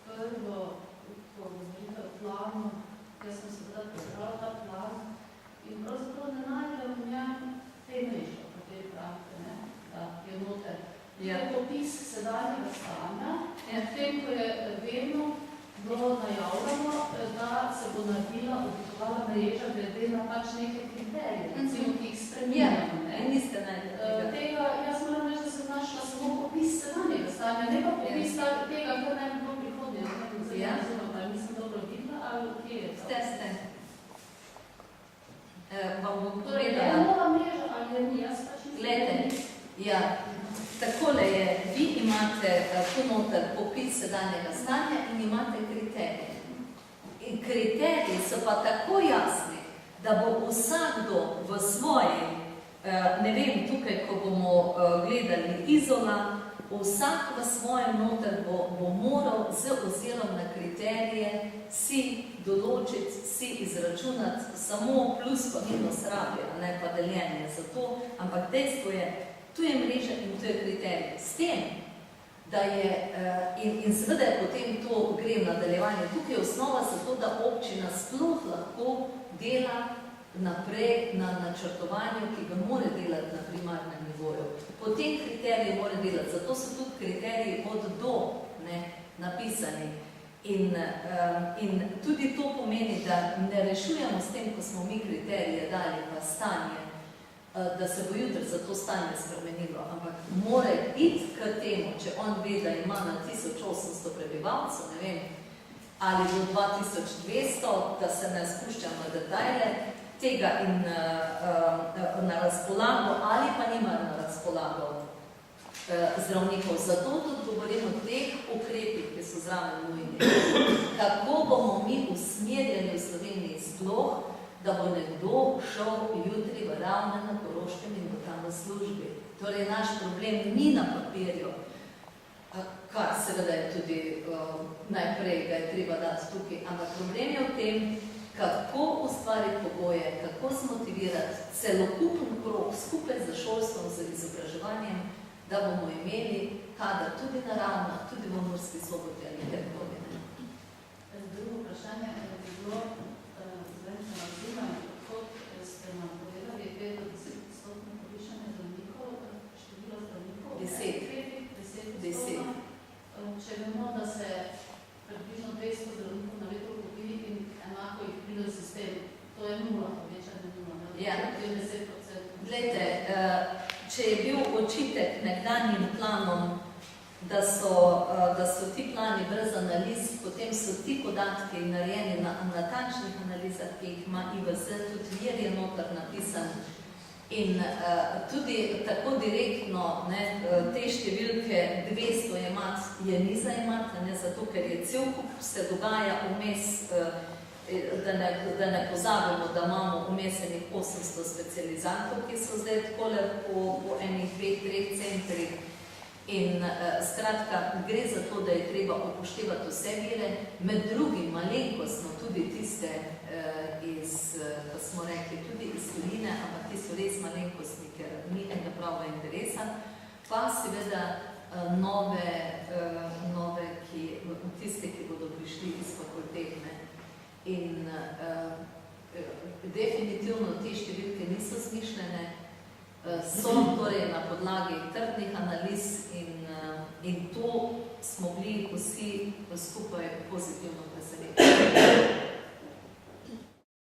prvo, ko govorite o planu, jaz sem seveda prebrala ta plan in pravzaprav ne najdem v njem te mreže, o kateri pravite, ne, da je noter. To je popis sedanjega stanja, tem, ko je vedno bilo najavljeno, da se bo naredila, oblikovala mreža glede na pač neke kriterije, recimo, ki jih spremenjamo. Tega, jaz moram reči, da sem našla samo popis sedanjega stanja, ne pa popis tega, kar naj bi bilo prihodnje. Nisem dobro videla, ali kje je to? Ste. Vam bom torej, povedala. Je nova mreža, ali je ni, jaz pač nisem. Glede, ja, takole je, vi imate tu noter popis sedanjega stanja in imate kriterije. In kriteriji so pa tako jasni, da bo vsakdo v svoji, ne vem, tukaj, ko bomo gledali Izola, vsak v svojem noter bo moral z ozirom na kriterije si določiti, si izračunati samo plus pa minus rabi, ne pa deljenje za to, ampak dejstvo je, tu je mreža in tu je kriterij. S tem, da je, in seveda je potem to gre v nadaljevanje, tukaj je osnova za to, da občina sploh lahko dela naprej na načrtovanju, ki ga mora delati na primarnem nivoju. Potem kriteriji mora delati, zato so tudi kriteriji od do napisani. In tudi to pomeni, da ne rešujemo s tem, ko smo mi kriterije dali pa stanje, da se bo jutri za to stanje spremenilo, ampak mora iti k temu, če on ve, da ima na 1800 prebivalcev, ne vem, ali do 2200, da se ne spuščamo v detajle, tega in na razpolago ali pa nima na razpolago zdravnikov. Zato tudi govorimo o teh ukrepih, ki so zraven nujni. Kako bomo mi usmerjeni v Sloveniji sploh, da bo nekdo šel jutri v Ravne na Koroškem in bo tam v službi. Torej, naš problem ni na papirju, kar seveda je tudi najprej, ga je treba dati tukaj, ampak problem je v tem, kako ustvariti pogoje, kako zmotivirati celokupen krog skupaj z šolstvom, z izobraževanjem, da bomo imeli kader tudi na Ravnah, tudi v Murski Soboti ali kjerkoli. Drugo vprašanje je bilo, zdaj se razumem, kot ste nam povedali, 5 do 10% povišanje zdravnikov, število zdravnikov? 10. Če vemo, da se približno 200 zdravnikov na leto kupi in enako jih pride v sistem, to je nula, povečanje nula, ne? Ja. To je 10%. Glejte, če je bil očitek nekdanjim planom, da so ti plani brez analiz, potem so ti podatki narejeni na natančnih analizah, ki jih ima IVZ, tudi mir je noter napisan. In tudi tako direktno te številke 200 je ni zajemati, zato ker je cel kup se dogaja vmes, da ne pozabimo, da imamo vmesenih 800 specializantov, ki so zdaj takole po enih 2-3 centrih. In skratka, gre za to, da je treba upoštevati vse vire, med drugim malenkostno tudi tiste ko smo rekli, tudi iz Tuline, ampak ti so res malenkostni, ker ni enega pravega interesa, pa seveda nove, tiste, ki bodo prišli iz fakultetne. In definitivno te številke niso zmišljene, so torej na podlagi trdnih analiz in to smo bili vsi skupaj pozitivno